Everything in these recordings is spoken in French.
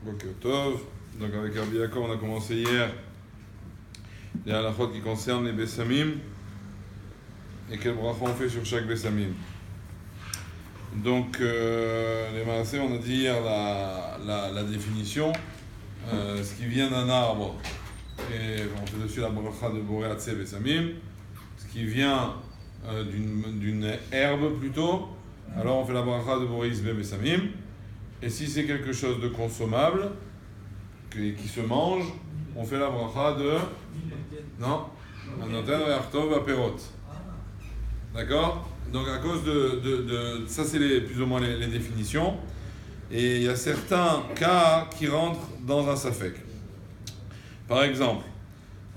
Boker Tov. Donc avec Rabbi Yaakov, on a commencé hier les halachot qui concernent les Bessamim et quel bracha on fait sur chaque Bessamim. Donc les Maaseh, on a dit hier la définition, ce qui vient d'un arbre, et on fait dessus la bracha de Boré Hatzeh Bessamim, ce qui vient d'une herbe plutôt, alors on fait la bracha de Boré Isbe Bessamim, et si c'est quelque chose de consommable, qui se mange, on fait la bracha de... Non, Anoten Re'artov Aperot. D'accord? Donc à cause de ça, c'est plus ou moins les définitions. Et il y a certains cas qui rentrent dans un safek. Par exemple,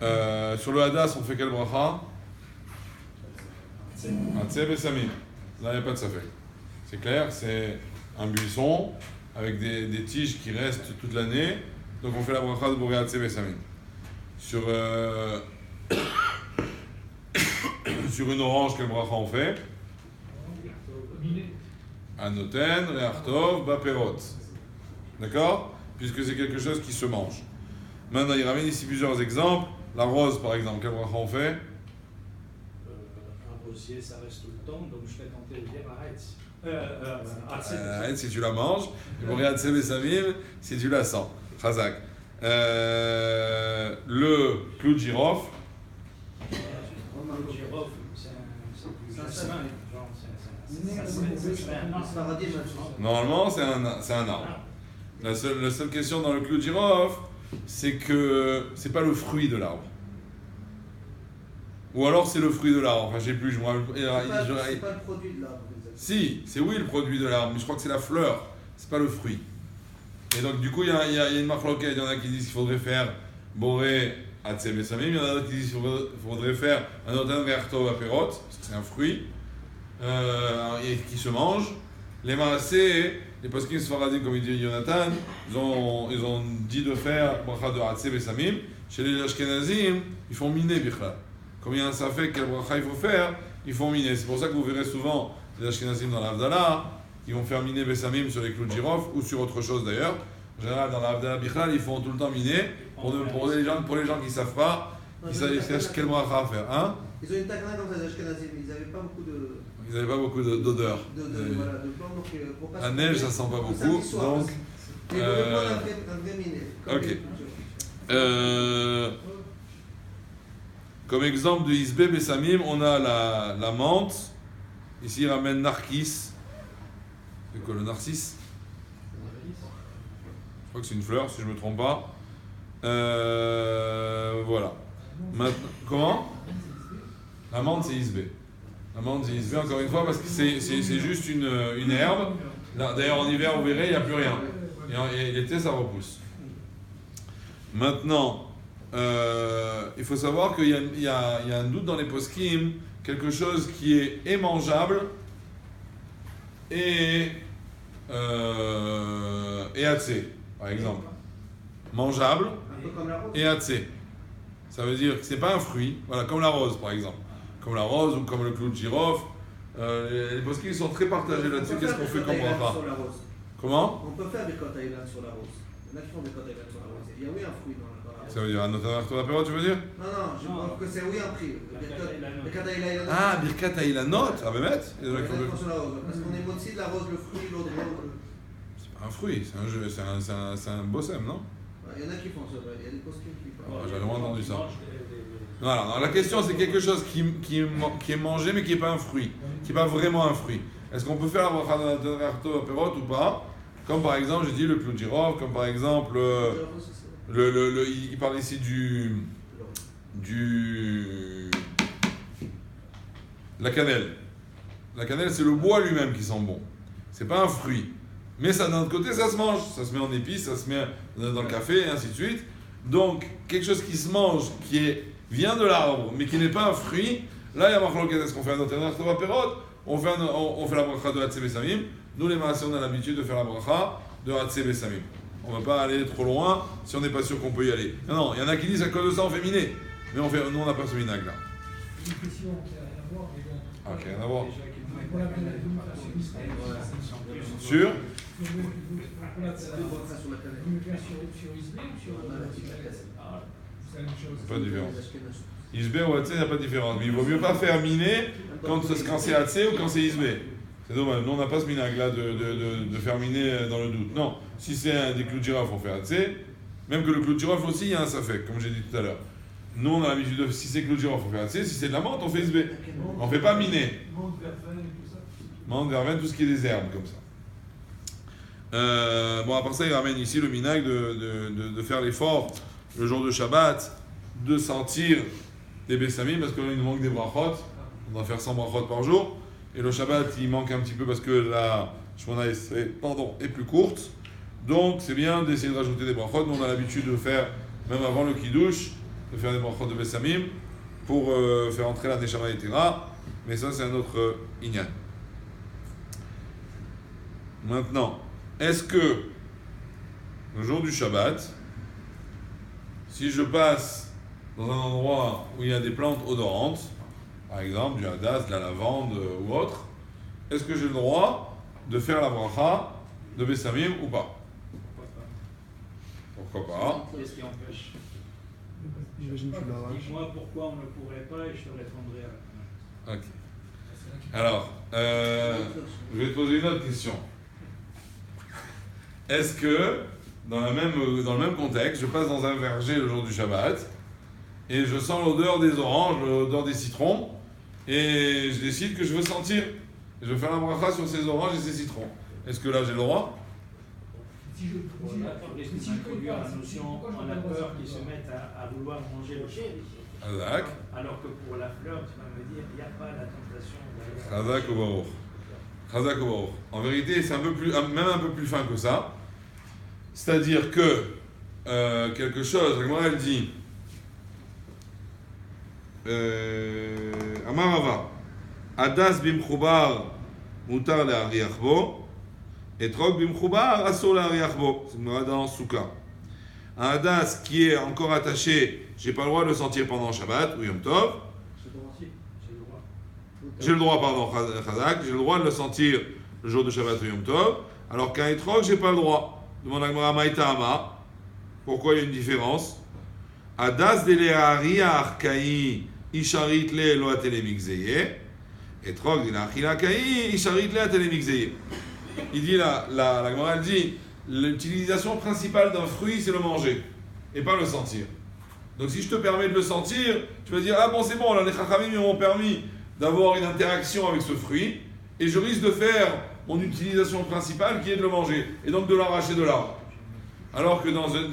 sur le hadas, on fait quel bracha? Hatzeh Bessamim. Là, il n'y a pas de safek. C'est clair, c'est un buisson avec des tiges qui restent toute l'année. Donc on fait la bracha de Boré Hatzeh Bessamim. Sur une orange, quel bracha on fait? Anoten, Re'artov, Baperot. D'accord? Puisque c'est quelque chose qui se mange. Maintenant, il ramène ici plusieurs exemples. La rose, par exemple, quel bracha on fait? Un rosier, ça reste tout le temps, donc je vais tenter de dire Arrête si tu la manges. Et Boré Hatzeh Bessamim si tu la sens. Chazak. Le clou de girofle. Normalement, c'est un arbre. La seule question dans le clou de girofle, c'est que c'est pas le fruit de l'arbre. Ou alors c'est le fruit de l'arbre. Enfin, je sais plus. C'est pas le produit de l'arbre. Si, c'est oui le produit de l'arbre, mais je crois que c'est la fleur. C'est pas le fruit. Et donc, du coup, il y a une marloquette. Il y en a qui disent qu'il faudrait faire Boré Hatzeh Bessamim. Il y en a d'autres qui disent qu'il faudrait faire un Anoten Re'artov Aperot, parce que c'est un fruit qui se mange. Les Maaseh, les poskim sfaradim, comme il dit Jonathan, ils ont dit de faire bracha de Hatzeh Bessamim. Chez les Ashkenazim, ils font miner Bichla. Comme il y a un safek quel bracha il faut faire, ils font miner. C'est pour ça que vous verrez souvent les Ashkenazim dans l'Avdallah. Ils vont faire miner Bessamim sur les clous de girofle ou sur autre chose d'ailleurs. En général, dans l'Avdallah Bichlal, ils font tout le temps miner. Pour les gens qui ne savent pas, ils savent quel bracha faire. Hein? Ils ont une takana comme ça, les Ashkenazim. Ils n'avaient pas beaucoup d'odeur. Voilà, de plan, donc pour pas la neige, ça sent pas beaucoup. Donc, ils vont prendre un vrai miné. Ok. Comme exemple de Isbe Bessamim, on a la menthe. Ici, il ramène Narkis. C'est quoi le narcisse? Je crois que c'est une fleur, si je ne me trompe pas. Voilà. Maintenant, comment? La menthe, c'est Isbe. La menthe, c'est Isbe, encore une fois, parce que c'est juste une herbe. D'ailleurs, en hiver, vous verrez, il n'y a plus rien. Et l'été, ça repousse. Maintenant, il faut savoir qu'il y a un doute dans les poskim, quelque chose qui est mangeable et Hatzeh, par exemple. Mangeable et Hatzeh. Ça veut dire que c'est pas un fruit, voilà, comme la rose par exemple. Comme la rose ou comme le clou de girofle. Les poskim sont très partagés là-dessus. Qu'est-ce qu'on fait comme bracha? Comment? On peut faire des Birkat Haïlan sur la rose. Il y en a qui font des Birkat Haïlan sur la rose. Il y a oui un fruit dans la rose. Ça veut dire un Anoten Re'artov Aperot, tu veux dire? Non, je pense que c'est oui un prix. Birkat Haïlan. Ah, Birkat Haïlanot, ah ben met. Il y en a qui font sur la rose. Parce qu'on est motzi de la rose, le fruit, l'autre rose. C'est pas un fruit, c'est un jeu, c'est un bossem, non? Il y en a qui font ça, il y a des poskim qui font. J'avais moins entendu ça. Voilà, alors la question c'est quelque chose qui est mangé mais qui n'est pas un fruit, qui n'est pas vraiment un fruit. Est-ce qu'on peut faire la bracha d'Anoten Re'artov Aperot ou pas? Comme par exemple, j'ai dit le clou de girofle, comme par exemple, il parle ici la cannelle. La cannelle, c'est le bois lui-même qui sent bon. C'est pas un fruit. Mais ça, d'un autre côté, ça se mange. Ça se met en épices, ça se met dans le café, et ainsi de suite. Donc, quelque chose qui se mange, vient de l'arbre, mais qui n'est pas un fruit, là, il y a marqué, est-ce qu'on fait un Anoten Re'artov Aperot? On fait la bracha de Hatzeh Bessamim. Nous, les Maaseh, on a l'habitude de faire la bracha de Hatzeh Bessamim. On ne va pas aller trop loin si on n'est pas sûr qu'on peut y aller. Non, il y en a qui disent à cause de ça, on fait miner. Mais nous, on n'a pas ce minag là. Une question qui n'a rien à voir, mais bon. Ah, rien à voir. Pour la Sur C'est deux bracha sur la canette. Vous le faire sur ISB ou sur Voilà, sur la cassette? Ah, C'est la même chose. Pas de différence. Les Ashkenazes. Isbe ou Hatzé, il n'y a pas de différence. Mais il vaut mieux pas faire miner quand c'est Hatzé ou quand c'est Isbe. C'est dommage. Nous, on n'a pas ce minag là de faire miner dans le doute. Non. Si c'est des clous de girafe, on fait Hatzé. Même que le clou de girafe aussi, il y a un safek, comme j'ai dit tout à l'heure. Nous, on a l'habitude de. Si c'est clou de girafe, on fait Hatzé. Si c'est de la menthe, on fait Isbe. On ne fait pas miner. Monte, verveine et tout ça. Menthe, verveine, tout ce qui est des herbes comme ça. Bon, à part ça, il ramène ici le minag de faire l'effort le jour de Shabbat, de sentir des bessamim, parce qu'il nous manque des brachot. On doit faire 100 brachot par jour. Et le Shabbat, il manque un petit peu parce que la Shmona Esrei, est plus courte. Donc, c'est bien d'essayer de rajouter des brachot. Nous, on a l'habitude de faire, même avant le Kiddush, de faire des brachot de bessamim pour faire entrer la Neshama Etera. Mais ça, c'est un autre inyan. Maintenant, est-ce que le jour du Shabbat, si je passe dans un endroit où il y a des plantes odorantes, par exemple du hadas, de la lavande ou autre, est-ce que j'ai le droit de faire la bracha de Bessamim ou pas? Pourquoi pas? qu'est-ce qui empêche? J'imagine que tu l'arraches. Dis-moi pourquoi on ne pourrait pas et je te répondrai à la fin. Ok. Alors, je vais te poser une autre question. Est-ce que, dans le même contexte, je passe dans un verger le jour du Shabbat et je sens l'odeur des oranges, l'odeur des citrons, et je décide que je veux sentir, je veux faire la bracha sur ces oranges et ces citrons. Est-ce que là j'ai le droit? Si je On a introduire la notion, on a peur qu'ils se mettent à vouloir manger le chien. Hazak. Alors que pour la fleur, tu vas me dire, il n'y a pas la tentation. Hazak ou Baruch. Hazak ou Baruch. En vérité, c'est même un peu plus fin que ça. C'est-à-dire que quelque chose, elle dit Amarava Adas bimchubar mutar le'ariach bo etrog bimchubar asur le'ariach bo. C'est dans Souka. Un Hadas qui est encore attaché, j'ai pas le droit de le sentir pendant Shabbat ou Yom Tov. J'ai le droit, pardon, Chazak, j'ai le droit de le sentir le jour de Shabbat ou Yom Tov, alors qu'un etrog, j'ai pas le droit. Demande à Gemara Maïtama. Pourquoi il y a une différence? Adas de le'ariach kai isharit le lo atelemikzeye. Etrog de le'achila kai isharit le atelemikzeye. Il dit la Gemara, elle dit l'utilisation principale d'un fruit, c'est le manger et pas le sentir. Donc si je te permets de le sentir, tu vas dire ah bon c'est bon, là les chachamim m'ont permis d'avoir une interaction avec ce fruit et je risque de faire mon utilisation principale qui est de le manger et donc de l'arracher de l'arbre. Alors que dans une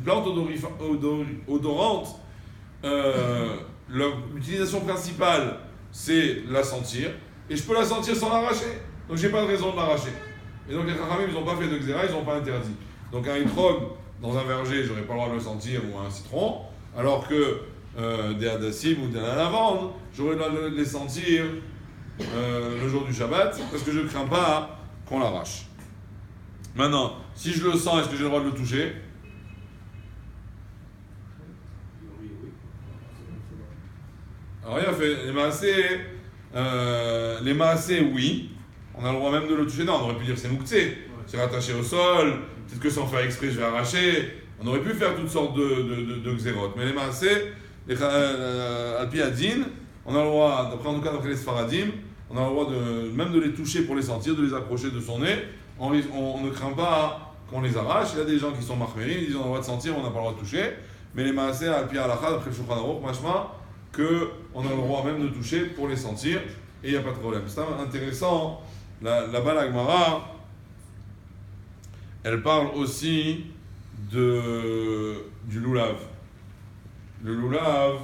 plante odorante, l'utilisation principale c'est la sentir et je peux la sentir sans l'arracher. Donc j'ai pas de raison de l'arracher. Et donc les chachamim ils n'ont pas fait de xéra, ils n'ont pas interdit. Donc un etrog dans un verger, j'aurais pas le droit de le sentir ou un citron, alors que des hadassim ou de la lavande, j'aurais le droit de les sentir le jour du Shabbat, parce que je ne crains pas qu'on l'arrache. Maintenant, si je le sens, est-ce que j'ai le droit de le toucher? Alors il a fait les maasés, oui, on a le droit même de le toucher. Non, on aurait pu dire c'est mouktsé, c'est rattaché au sol, peut-être que sans faire exprès je vais arracher. On aurait pu faire toutes sortes de xérotes, mais les maasés, Alpi Adin, on a le droit, d'après en tout cas d'après les Sfaradim, on a le droit même de les toucher pour les sentir, de les approcher de son nez. On ne craint pas qu'on les arrache. Il y a des gens qui sont marmérim, ils disent on a le droit de sentir, on n'a pas le droit de toucher. Mais les maasés, Alpi Alakha, d'après le Shulchan Aruch, machma, qu'on a le droit même de toucher pour les sentir, et il n'y a pas de problème. C'est intéressant, là-bas la Gemara, elle parle aussi du loulav. Le loulav,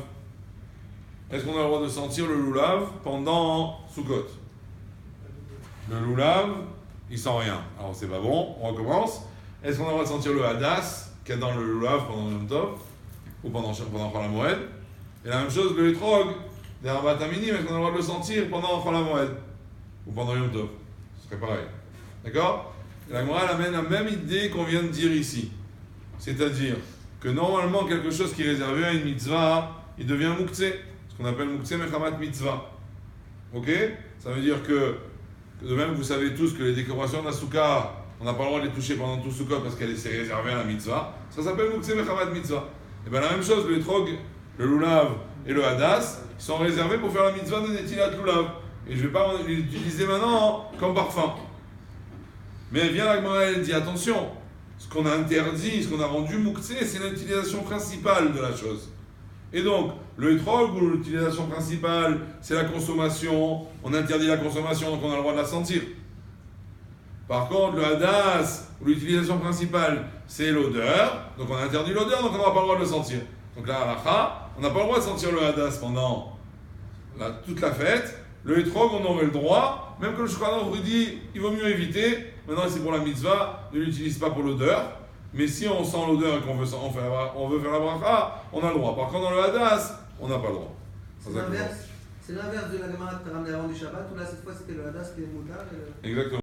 est-ce qu'on a le droit de sentir le loulav pendant Sukkot? Le loulav, il sent rien. Alors c'est pas bon, on recommence. Est-ce qu'on a le droit de sentir le hadas qu'il y a dans le loulav pendant Yom Tov ou pendant Chol HaMoed? Et la même chose, le etrog, des Arbat Aminim, est-ce qu'on a le droit de le sentir pendant Chol HaMoed ou pendant Yom Tov? Ce serait pareil. D'accord? Et la Gemara amène la même idée qu'on vient de dire ici. C'est-à-dire que normalement, quelque chose qui est réservé à une mitzvah, il devient mouktsé. Ce qu'on appelle mouktsé mechamat mitzvah. Ok? Ça veut dire que De même, vous savez tous que les décorations d'Asuka, on n'a pas le droit de les toucher pendant tout Sukkot parce qu'elle est réservée à la mitzvah. Ça s'appelle Mukse Mechavat Mitzvah. Et bien la même chose, le Etrog, le Lulav et le Hadas, ils sont réservés pour faire la mitzvah de Netilat Lulav. Et je ne vais pas l'utiliser maintenant comme parfum. Mais vient la Gemara, elle dit attention, ce qu'on a interdit, ce qu'on a rendu Mukse, c'est l'utilisation principale de la chose. Et donc, le Etrog ou l'utilisation principale, c'est la consommation. On interdit la consommation, donc on a le droit de la sentir. Par contre, le hadas, ou l'utilisation principale, c'est l'odeur. Donc on a interdit l'odeur, donc on n'a pas le droit de le sentir. Donc là, halakha, on n'a pas le droit de sentir le hadas pendant toute la fête. Le Etrog, on aurait le droit. Même que le Shulchan vous dit, il vaut mieux éviter. Maintenant, c'est pour la mitzvah, ne l'utilise pas pour l'odeur. Mais si on sent l'odeur et qu'on veut faire la bracha, on a le droit. Par contre, dans le hadas, on n'a pas le droit. C'est l'inverse de la Gemara que tu as ramené avant du Shabbat, où là, cette fois, c'était le hadas qui est moutar. Exactement.